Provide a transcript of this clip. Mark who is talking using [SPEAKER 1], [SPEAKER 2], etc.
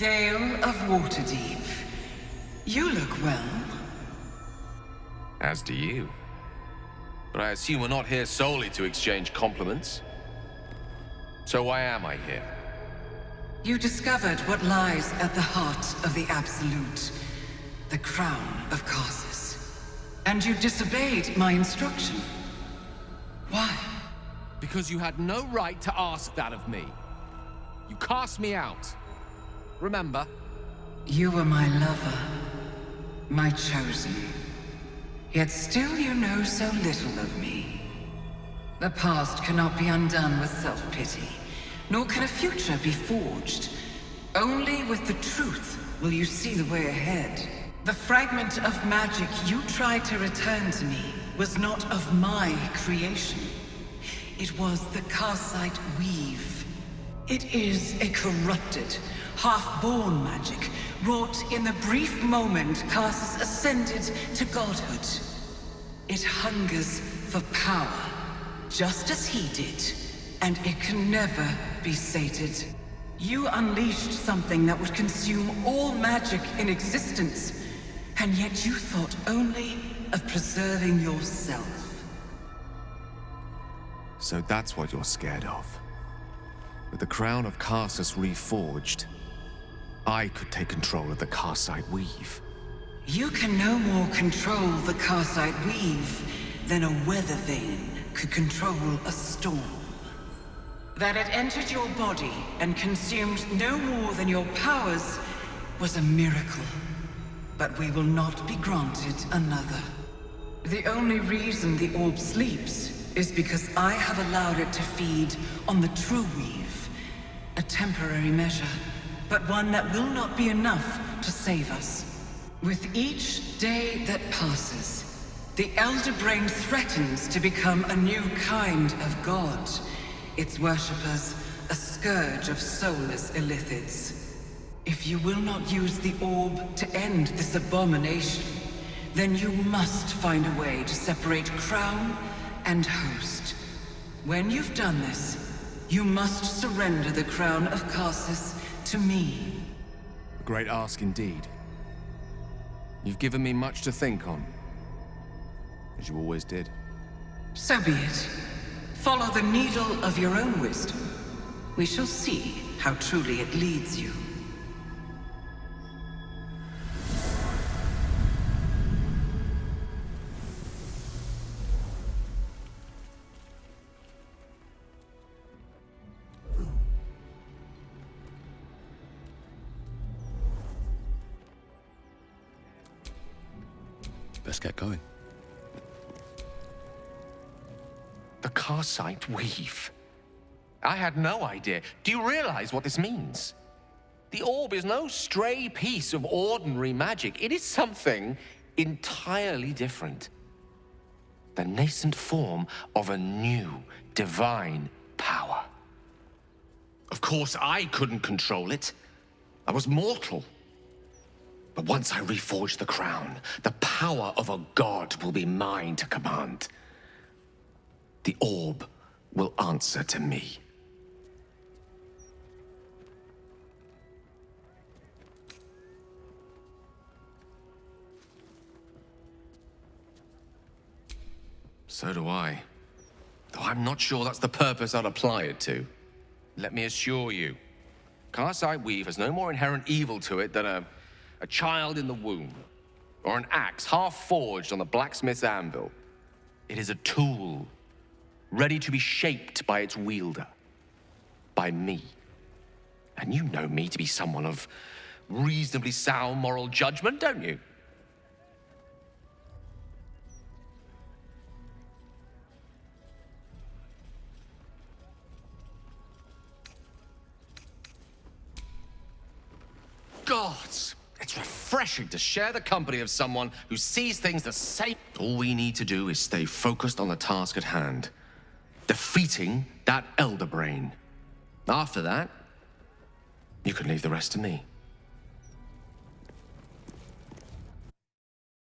[SPEAKER 1] Gale of Waterdeep. You look well.
[SPEAKER 2] As do you. But I assume we're not here solely to exchange compliments. So why am I here?
[SPEAKER 1] You discovered what lies at the heart of the Absolute, the crown of Karsus. And you disobeyed my instruction. Why?
[SPEAKER 3] Because you had no right to ask that of me. You cast me out. Remember?
[SPEAKER 1] You were my lover, my chosen. Yet still you know so little of me. The past cannot be undone with self-pity, nor can a future be forged. Only with the truth will you see the way ahead. The fragment of magic you tried to return to me was not of my creation. It was the Karsite Weave. It is a corrupted, half-born magic, wrought in the brief moment Karsus ascended to godhood. It hungers for power, just as he did, and it can never be sated. You unleashed something that would consume all magic in existence, and yet you thought only of preserving yourself.
[SPEAKER 2] So that's what you're scared of. With the crown of Karsus reforged, I could take control of the Karsite Weave.
[SPEAKER 1] You can no more control the Karsite Weave than a weather vane could control a storm. That it entered your body and consumed no more than your powers was a miracle. But we will not be granted another. The only reason the orb sleeps is because I have allowed it to feed on the true weave. A temporary measure, but one that will not be enough to save us. With each day that passes, the Elder Brain threatens to become a new kind of god. Its worshippers, a scourge of soulless illithids. If you will not use the orb to end this abomination, then you must find a way to separate crown and host. When you've done this, you must surrender the crown of Karsus to me.
[SPEAKER 2] A great ask indeed. You've given me much to think on, as you always did.
[SPEAKER 1] So be it. Follow the needle of your own wisdom. We shall see how truly it leads you.
[SPEAKER 4] Let's get going.
[SPEAKER 2] The Karsite Weave. I had no idea. Do you realize what this means? The orb is no stray piece of ordinary magic. It is something entirely different. The nascent form of a new, divine power. Of course, I couldn't control it. I was mortal. But once I reforge the crown, the power of a god will be mine to command. The orb will answer to me. So do I. Though I'm not sure that's the purpose I'd apply it to. Let me assure you, Karsite Weave has no more inherent evil to it than a child in the womb, or an axe half forged on the blacksmith's anvil. It is a tool, ready to be shaped by its wielder, by me. And you know me to be someone of reasonably sound moral judgment, don't you? Gods! It's refreshing to share the company of someone who sees things the same. All we need to do is stay focused on the task at hand. Defeating that Elder Brain. After that, you can leave the rest to me.